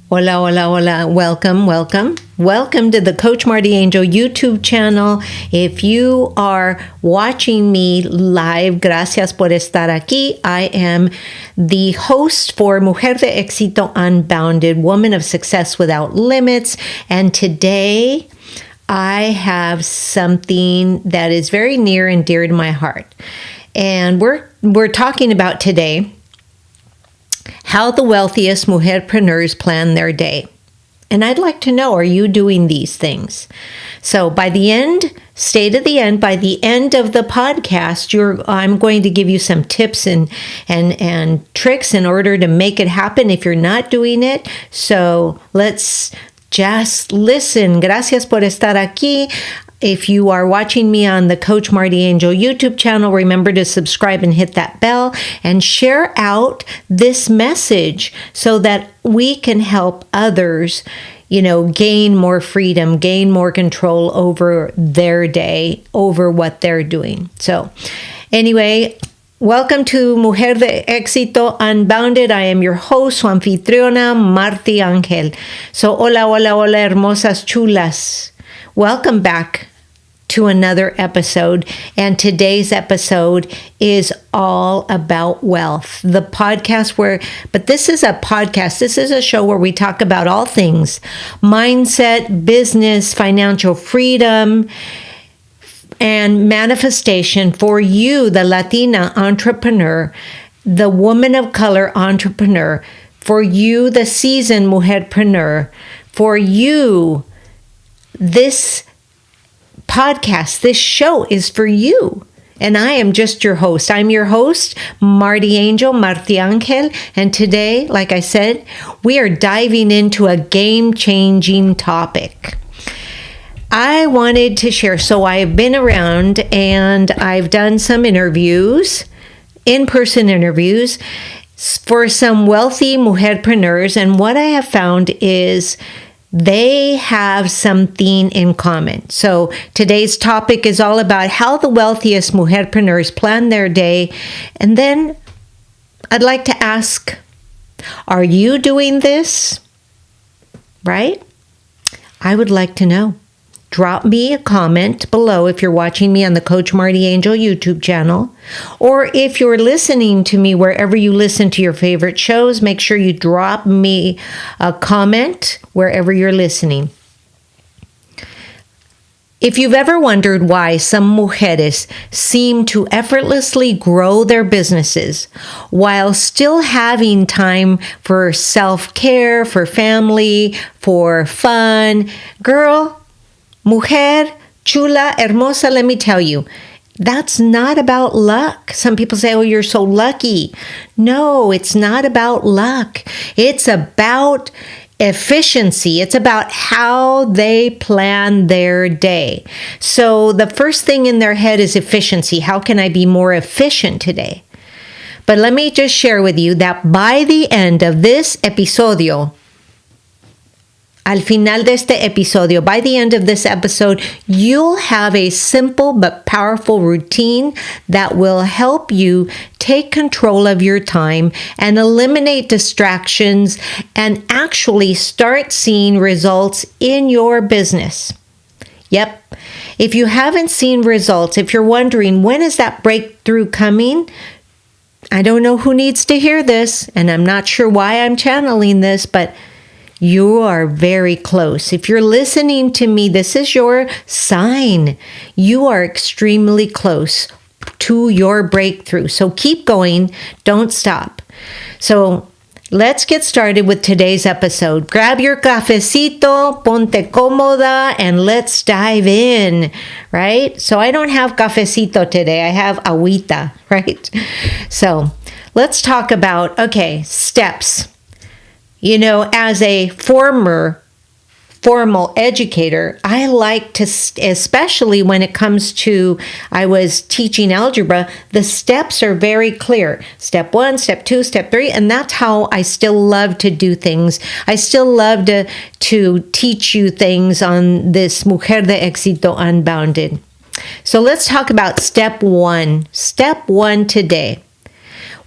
Hola, hola, hola. Welcome, welcome. Welcome to the Coach MartiAngel YouTube channel. If you are watching me live, gracias por estar aquí. I am the host for Mujer de Éxito Unbounded, Woman of Success Without Limits. And today I have something that is very near and dear to my heart. And we're talking about today how the wealthiest mujerpreneurs plan their day. And I'd like to know, are you doing these things? So by the end, stay to the end. By the end of the podcast, I'm going to give you some tips and tricks in order to make it happen if you're not doing it. So let's just listen. Gracias por estar aquí. If you are watching me on the Coach MartiAngel YouTube channel, remember to subscribe and hit that bell and share out this message so that we can help others, gain more freedom, gain more control over their day, over what they're doing. So anyway, welcome to Mujer de Éxito Unbounded. I am your host, su anfitriona, MartiAngel. So hola, hola, hola, hermosas chulas. Welcome back to another episode, and today's episode is all about wealth. The podcast but this is a podcast, this is a show where we talk about all things mindset, business, financial freedom, and manifestation for you, the Latina entrepreneur, the woman of color entrepreneur, for you, the seasoned mujerpreneur, for you, this podcast, this show is for you. And I am just your host. I'm your host, MartiAngel, MartiAngel. And today, like I said, we are diving into a game-changing topic. I wanted to share, so I've been around and I've done some interviews, in-person interviews, for some wealthy mujerpreneurs. And what I have found is they have something in common. So today's topic is all about how the wealthiest mujerpreneurs plan their day. And then I'd like to ask, are you doing this? Right? I would like to know. Drop me a comment below if you're watching me on the Coach MartiAngel YouTube channel, or if you're listening to me wherever you listen to your favorite shows, make sure you drop me a comment wherever you're listening. If you've ever wondered why some mujeres seem to effortlessly grow their businesses while still having time for self-care, for family, for fun, girl, mujer, chula, hermosa, let me tell you, that's not about luck. Some people say, oh, you're so lucky. No, it's not about luck. It's about efficiency. It's about how they plan their day. So the first thing in their head is efficiency. How can I be more efficient today? But let me just share with you that by the end of this episodio, al final de este episodio, by the end of this episode, you'll have a simple but powerful routine that will help you take control of your time and eliminate distractions and actually start seeing results in your business. Yep. If you haven't seen results, if you're wondering, when is that breakthrough coming? I don't know who needs to hear this, and I'm not sure why I'm channeling this, but you are very close. If you're listening to me, this is your sign. You are extremely close to your breakthrough. So keep going. Don't stop. So let's get started with today's episode. Grab your cafecito, ponte cómoda, and let's dive in, right? So I don't have cafecito today. I have agüita, right? So let's talk about, steps. As a formal educator, I like to, especially when it comes to, I was teaching algebra, the steps are very clear. Step 1, step 2, step 3, and that's how I still love to do things. I still love to teach you things on this Mujer de Éxito Unbounded. So let's talk about step 1. Step 1 today.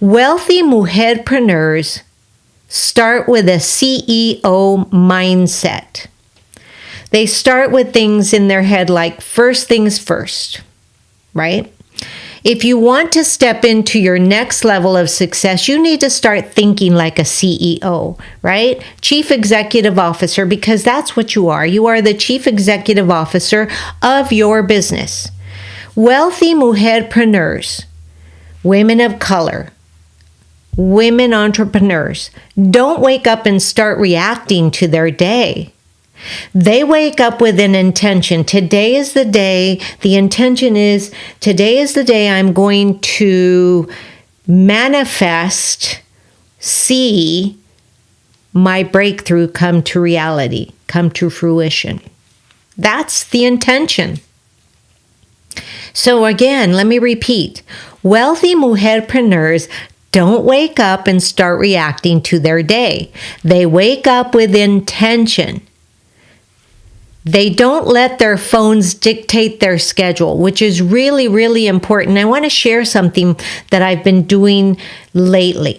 Wealthy mujerpreneurs start with a CEO mindset. They start with things in their head like first things first, right? If you want to step into your next level of success, you need to start thinking like a CEO, right? Chief Executive Officer, because that's what you are. You are the Chief Executive Officer of your business. Wealthy mujerpreneurs, women of color, women entrepreneurs, don't wake up and start reacting to their day. They wake up with an intention. Today is the day. The intention is, today is the day I'm going to manifest, see my breakthrough come to reality, come to fruition. That's the intention. So again, let me repeat. Wealthy mujerpreneurs don't wake up and start reacting to their day. They wake up with intention. They don't let their phones dictate their schedule, which is really, really important. I want to share something that I've been doing lately.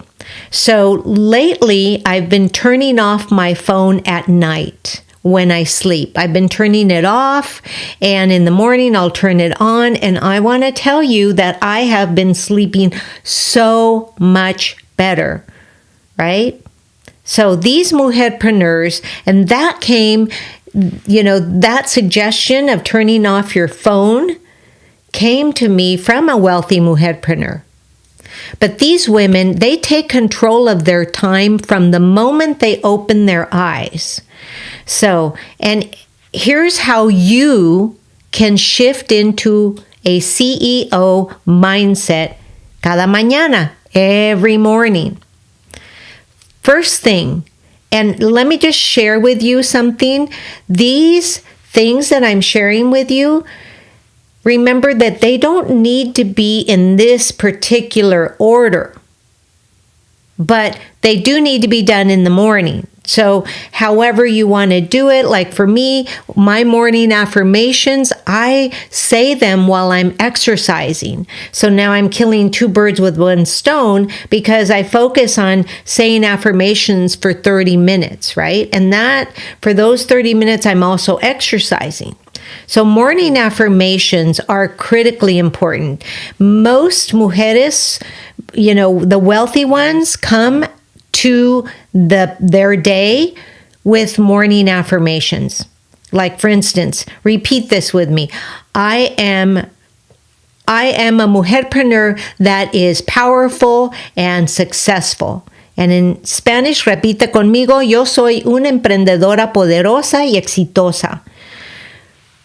So lately, I've been turning off my phone at night when I sleep. I've been turning it off, and in the morning, I'll turn it on. And I want to tell you that I have been sleeping so much better, right? So these mujerpreneurs, and that came... that suggestion of turning off your phone came to me from a wealthy mujerpreneur. But these women, they take control of their time from the moment they open their eyes. So, and here's how you can shift into a CEO mindset cada mañana, every morning. First thing, and let me just share with you something. These things that I'm sharing with you, remember that they don't need to be in this particular order, but they do need to be done in the morning. So however you want to do it, like for me, my morning affirmations, I say them while I'm exercising. So now I'm killing two birds with one stone because I focus on saying affirmations for 30 minutes, right? And that, for those 30 minutes, I'm also exercising. So morning affirmations are critically important. Most mujeres, the wealthy ones, come to their day with morning affirmations. Like, for instance, repeat this with me. I am a mujerpreneur that is powerful and successful. And in Spanish, repite conmigo, yo soy una emprendedora poderosa y exitosa.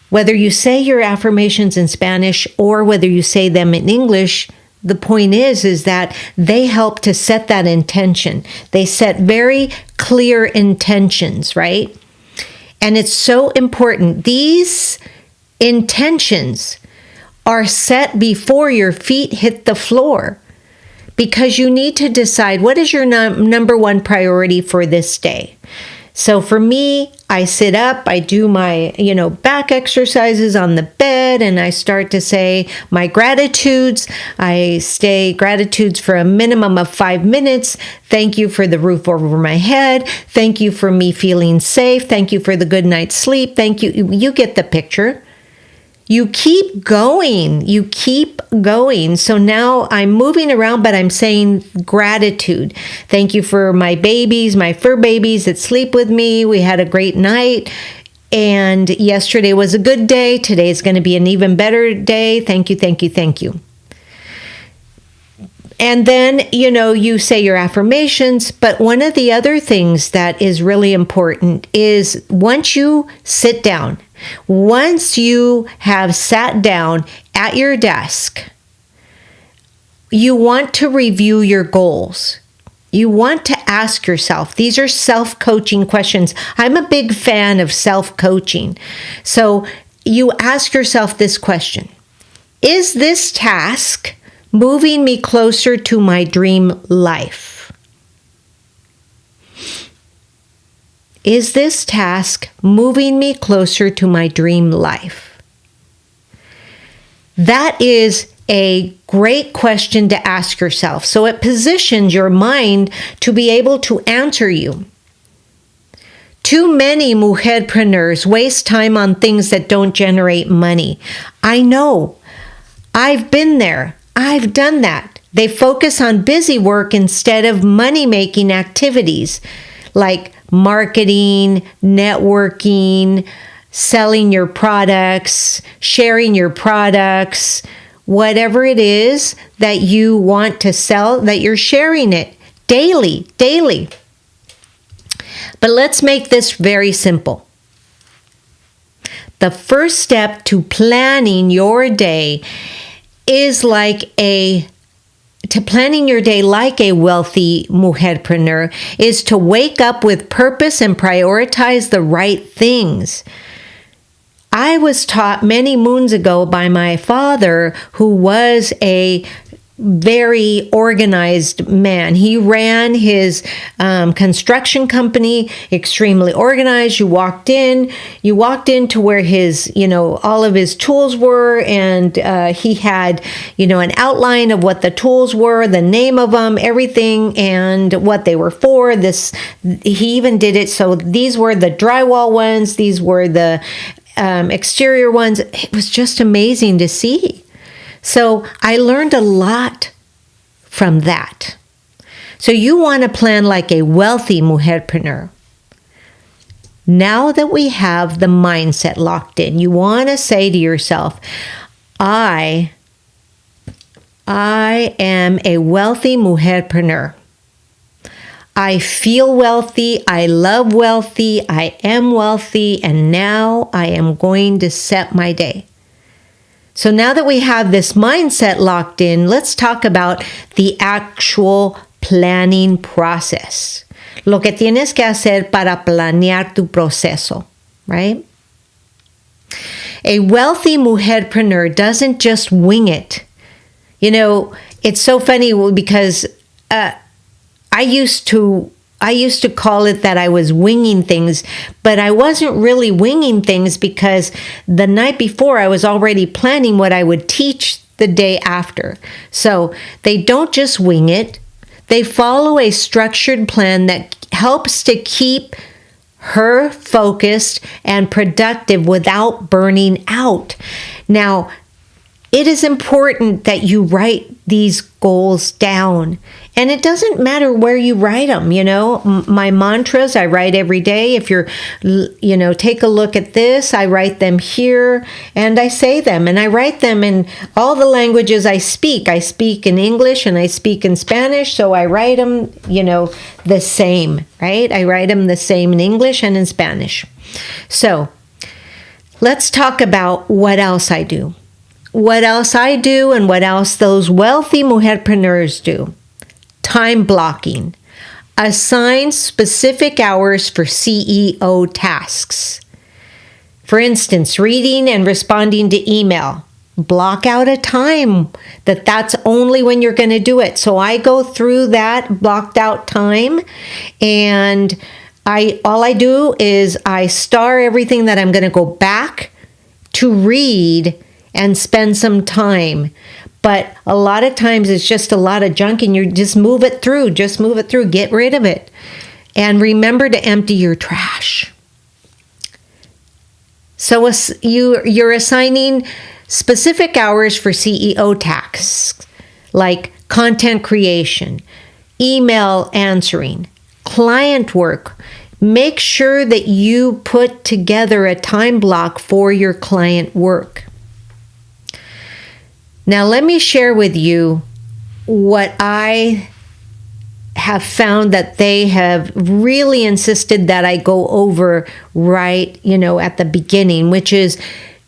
Whether you say your affirmations in Spanish or whether you say them in English, the point is that they help to set that intention. They set very clear intentions, right? And it's so important. These intentions are set before your feet hit the floor because you need to decide what is your number one priority for this day. So for me, I sit up, I do my, back exercises on the bed, and I start to say my gratitudes. I say gratitudes for a minimum of 5 minutes. Thank you for the roof over my head. Thank you for me feeling safe. Thank you for the good night's sleep. Thank you. You get the picture. You keep going. You keep going. So now I'm moving around, but I'm saying gratitude. Thank you for my babies, my fur babies that sleep with me. We had a great night. And yesterday was a good day. Today is going to be an even better day. Thank you, thank you, thank you. And then, you say your affirmations. But one of the other things that is really important is once you sit down, once you have sat down at your desk, you want to review your goals. You want to ask yourself, these are self-coaching questions. I'm a big fan of self-coaching. So you ask yourself this question: is this task moving me closer to my dream life? Is this task moving me closer to my dream life? That is a great question to ask yourself. So it positions your mind to be able to answer you. Too many mujerpreneurs waste time on things that don't generate money. I know. I've been there. I've done that. They focus on busy work instead of money-making activities like marketing, networking, selling your products, sharing your products, whatever it is that you want to sell, that you're sharing it daily. But let's make this very simple. The first step to planning your day is planning your day like a wealthy mujerpreneur is to wake up with purpose and prioritize the right things. I was taught many moons ago by my father, who was a very organized man. He ran his construction company extremely organized. You walked into where his, all of his tools were, and he had, an outline of what the tools were, the name of them, everything, and what they were for. He even did it so these were the drywall ones, these were the exterior ones. It was just amazing to see. So I learned a lot from that. So you want to plan like a wealthy mujerpreneur. Now that we have the mindset locked in, you want to say to yourself, I am a wealthy mujerpreneur. I feel wealthy, I love wealthy, I am wealthy, and now I am going to set my day. So now that we have this mindset locked in, let's talk about the actual planning process. Lo que tienes que hacer para planear tu proceso, right? A wealthy mujerpreneur doesn't just wing it. It's so funny because I used to call it that I was winging things, but I wasn't really winging things because the night before I was already planning what I would teach the day after. So they don't just wing it. They follow a structured plan that helps to keep her focused and productive without burning out. Now, it is important that you write these goals down. And it doesn't matter where you write them, My mantras, I write every day. If you're, take a look at this, I write them here and I say them. And I write them in all the languages I speak. I speak in English and I speak in Spanish. So I write them, the same, right? I write them the same in English and in Spanish. So let's talk about what else I do. What else I do and what else those wealthy mujerpreneurs do. Time blocking. Assign specific hours for CEO tasks. For instance, reading and responding to email. Block out a time that's only when you're going to do it. So I go through that blocked out time, and all I do is I star everything that I'm going to go back to read and spend some time. But a lot of times it's just a lot of junk and you just move it through, get rid of it. And remember to empty your trash. So you're assigning specific hours for CEO tasks, like content creation, email answering, client work. Make sure that you put together a time block for your client work. Now, let me share with you what I have found that they have really insisted that I go over right, at the beginning, which is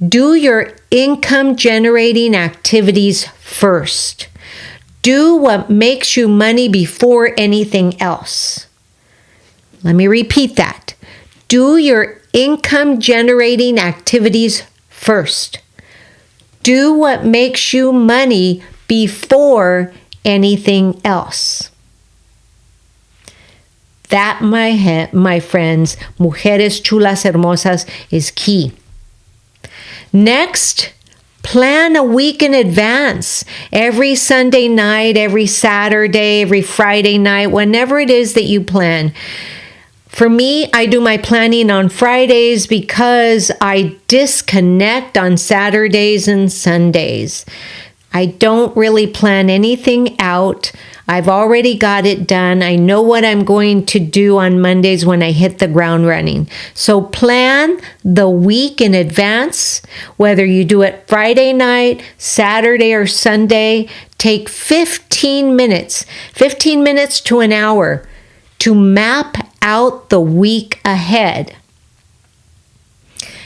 do your income generating activities first. Do what makes you money before anything else. Let me repeat that. Do your income generating activities first. Do what makes you money before anything else. That, my friends, mujeres chulas hermosas, is key. Next, Plan a week in advance. Every Sunday night, every Saturday, every Friday night, whenever it is that you plan. For me, I do my planning on Fridays because I disconnect on Saturdays and Sundays. I don't really plan anything out. I've already got it done. I know what I'm going to do on Mondays when I hit the ground running. So plan the week in advance, whether you do it Friday night, Saturday, or Sunday. Take 15 minutes to an hour to map out the week ahead.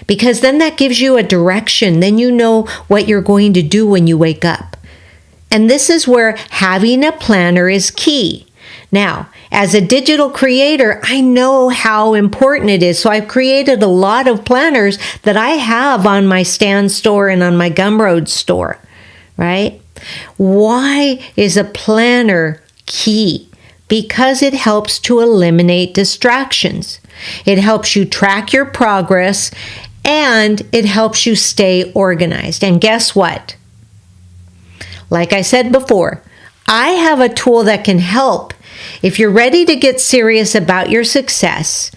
Because then that gives you a direction. Then you know what you're going to do when you wake up. And this is where having a planner is key. Now, as a digital creator, I know how important it is. So I've created a lot of planners that I have on my Stan store and on my Gumroad store, right? Why is a planner key? Because it helps to eliminate distractions. It helps you track your progress, and it helps you stay organized. And guess what? Like I said before, I have a tool that can help. If you're ready to get serious about your success,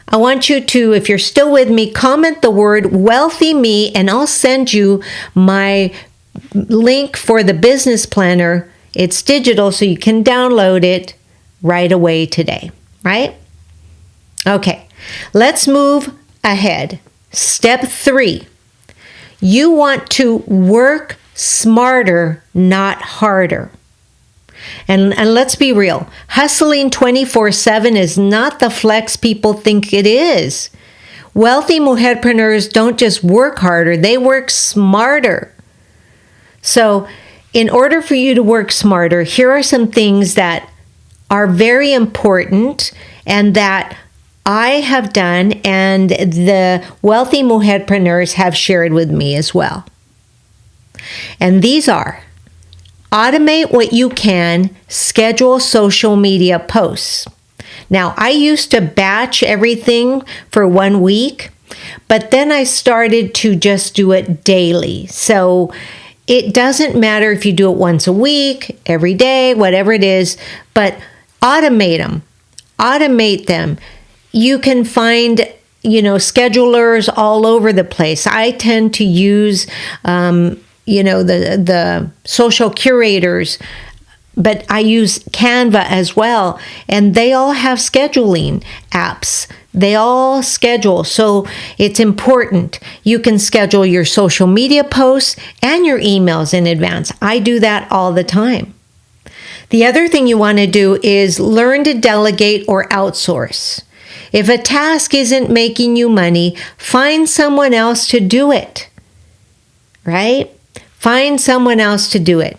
I want you to, if you're still with me, comment the word Wealthy Me, and I'll send you my link for the business planner. It's digital, so you can download it right away today, right? Okay, let's move ahead. Step 3, you want to work smarter, not harder. And let's be real, hustling 24/7 is not the flex people think it is. Wealthy mujerpreneurs don't just work harder, they work smarter. So in order for you to work smarter, here are some things that are very important and that I have done and the wealthy mujerpreneurs have shared with me as well. And these are: automate what you can, schedule social media posts. Now, I used to batch everything for 1 week, but then I started to just do it daily. So it doesn't matter if you do it once a week, every day, whatever it is, but automate them. Automate them. You can find, schedulers all over the place. I tend to use, the social curators, but I use Canva as well, and they all have scheduling apps. They all schedule, so it's important. You can schedule your social media posts and your emails in advance. I do that all the time. The other thing you want to do is learn to delegate or outsource. If a task isn't making you money, find someone else to do it, right? Find someone else to do it.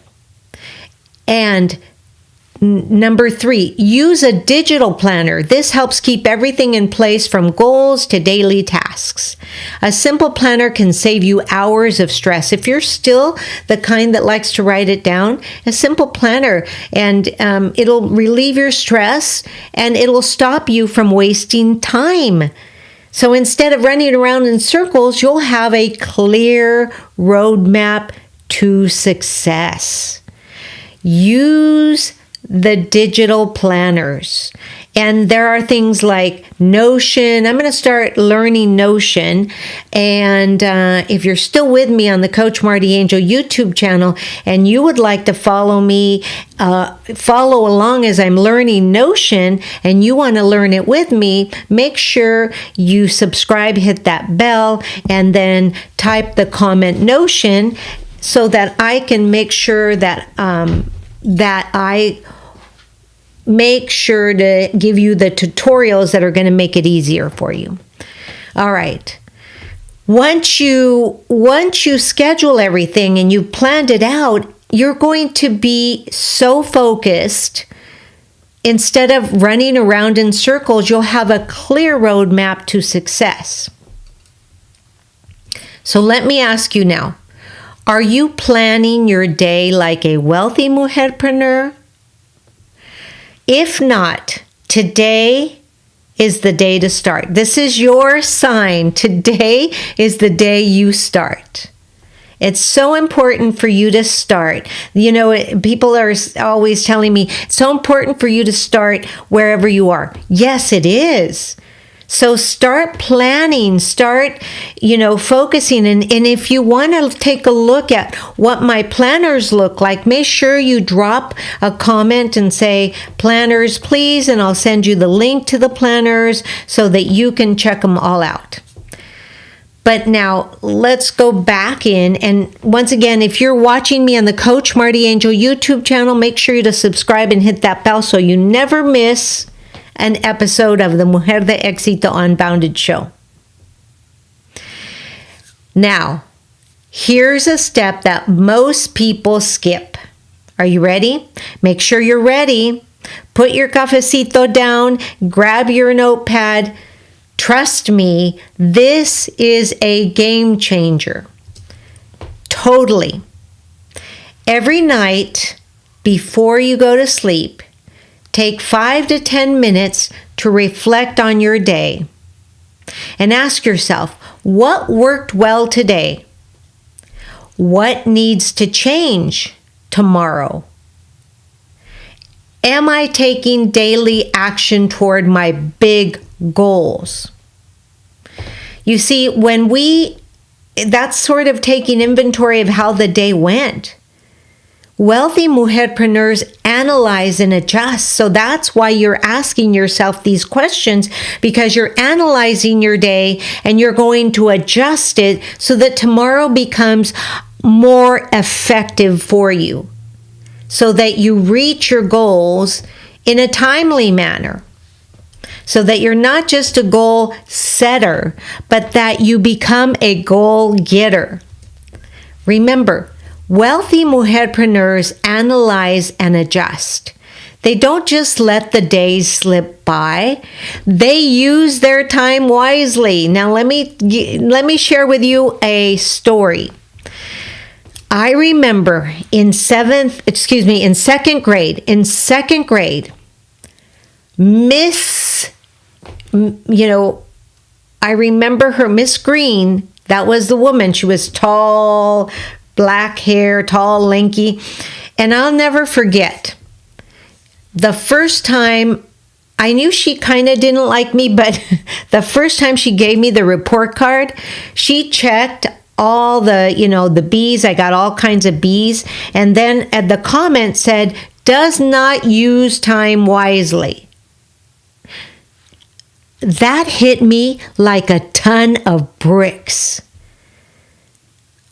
And number 3, use a digital planner. This helps keep everything in place from goals to daily tasks. A simple planner can save you hours of stress. If you're still the kind that likes to write it down, a simple planner, and it'll relieve your stress and it'll stop you from wasting time. So instead of running around in circles, you'll have a clear roadmap to success. Use the digital planners. And there are things like Notion. I'm going to start learning Notion. And if you're still with me on the Coach MartiAngel YouTube channel and you would like to follow me, follow along as I'm learning Notion, and you want to learn it with me, make sure you subscribe, hit that bell, and then type the comment Notion so that I can make sure that I make sure to give you the tutorials that are going to make it easier for you. All right. Once you schedule everything and you've planned it out, you're going to be so focused. Instead of running around in circles, you'll have a clear roadmap to success. So let me ask you now, are you planning your day like a wealthy mujerpreneur? If not, today is the day to start. This is your sign. Today is the day you start. It's so important for you to start. You know, people are always telling me, it's so important for you to start wherever you are. Yes, it is. So start planning, start, focusing. And if you want to take a look at what my planners look like, make sure you drop a comment and say, planners, please. And I'll send you the link to the planners so that you can check them all out. But now let's go back in. And once again, if you're watching me on the Coach MartiAngel YouTube channel, make sure you to subscribe and hit that bell so you never miss an episode of the Mujer de Éxito Unbounded show. Now, here's a step that most people skip. Are you ready? Make sure you're ready. Put your cafecito down, grab your notepad. Trust me, this is a game changer. Totally. Every night before you go to sleep, take 5 to 10 minutes to reflect on your day and ask yourself, what worked well today? What needs to change tomorrow? Am I taking daily action toward my big goals? You see, that's sort of taking inventory of how the day went. Wealthy mujerpreneurs analyze and adjust. So that's why you're asking yourself these questions, because you're analyzing your day and you're going to adjust it so that tomorrow becomes more effective for you, so that you reach your goals in a timely manner, so that you're not just a goal setter, but that you become a goal getter. Remember, wealthy mujerpreneurs analyze and adjust. They don't just let the days slip by. They use their time wisely. Now, let me share with you a story. I remember in second grade, I remember her, Miss Green, that was the woman. She was tall, black hair, tall, lanky. And I'll never forget, the first time, I knew she kind of didn't like me, but the first time she gave me the report card, she checked all the B's. I got all kinds of B's. And then at the comment said, does not use time wisely. That hit me like a ton of bricks.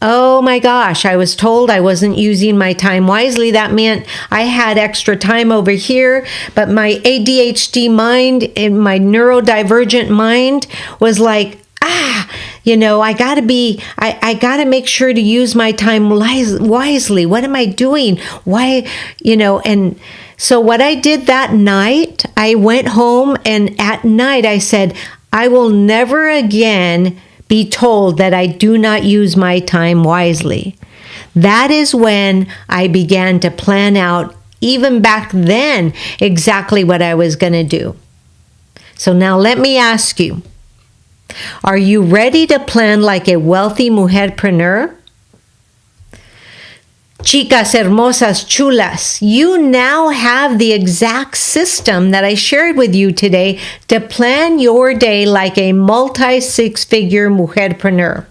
Oh my gosh, I was told I wasn't using my time wisely. That meant I had extra time over here, but my ADHD mind and my neurodivergent mind was like, I gotta make sure to use my time wisely. What am I doing? Why, and so what I did that night, I went home and at night I said, I will never again be told that I do not use my time wisely. That is when I began to plan out, even back then, exactly what I was going to do. So now let me ask you, are you ready to plan like a wealthy mujerpreneur? Chicas hermosas chulas, you now have the exact system that I shared with you today to plan your day like a multi-six-figure mujerpreneur.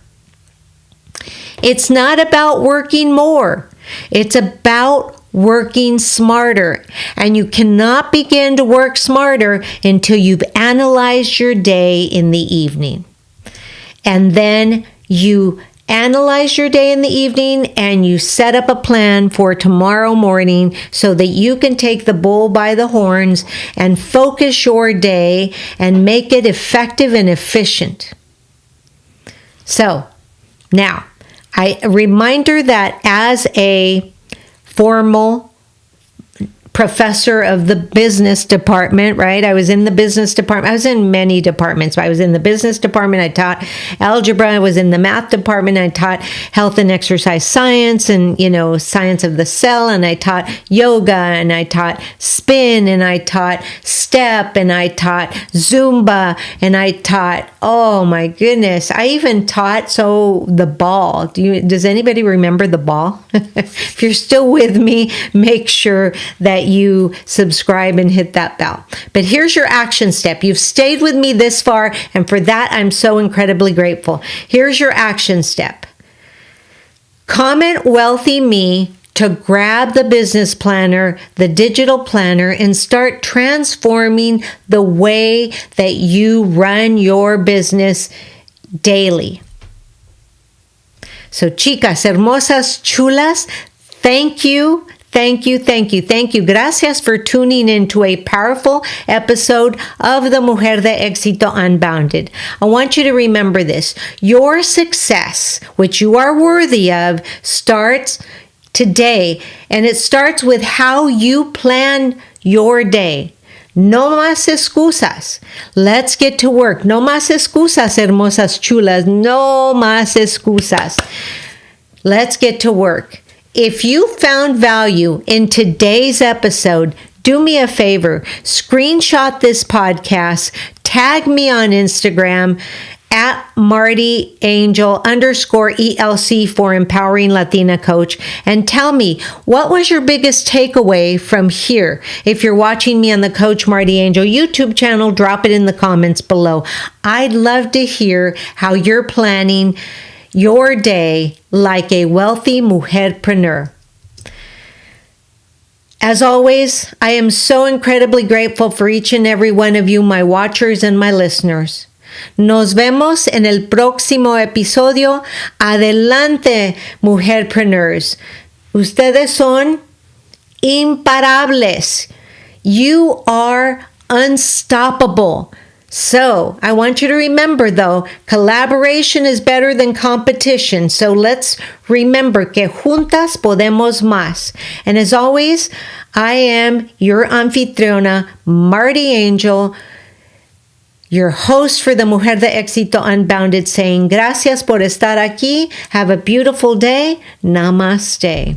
It's not about working more. It's about working smarter. And you cannot begin to work smarter until you've analyzed your day in the evening. And then you analyze your day in the evening and you set up a plan for tomorrow morning so that you can take the bull by the horns and focus your day and make it effective and efficient. So now, a reminder that as a formal professor of the business department, right? I was in the business department. I was in many departments. I was in the business department. I taught algebra. I was in the math department. I taught health and exercise science and, science of the cell. And I taught yoga, and I taught spin, and I taught step, and I taught Zumba, and I taught, oh my goodness, I even taught the ball. Does anybody remember the ball? If you're still with me, make sure that you subscribe and hit that bell. But here's your action step. You've stayed with me this far, and for that, I'm so incredibly grateful. Here's your action step. Comment Wealthy Me to grab the business planner, the digital planner, and start transforming the way that you run your business daily. So, chicas, hermosas, chulas, thank you. Thank you. Gracias for tuning in to a powerful episode of the Mujer de Éxito Unbounded. I want you to remember this. Your success, which you are worthy of, starts today, and it starts with how you plan your day. No más excusas. Let's get to work. No más excusas, hermosas chulas. No más excusas. Let's get to work. If you found value in today's episode, do me a favor. Screenshot this podcast. Tag me on Instagram at MartiAngel_ELC for Empowering Latina Coach, and tell me, what was your biggest takeaway from here? If you're watching me on the Coach Marti Angel YouTube channel, drop it in the comments below. I'd love to hear how you're planning your day like a wealthy mujerpreneur. As always, I am so incredibly grateful for each and every one of you, my watchers and my listeners. Nos vemos en el próximo episodio. Adelante, Mujerpreneurs. Ustedes son imparables. You are unstoppable. So, I want you to remember, though, collaboration is better than competition. So, let's remember que juntas podemos más. And as always, I am your anfitriona, MartiAngel, your host for the Mujer de Éxito Unbounded, saying gracias por estar aquí. Have a beautiful day. Namaste.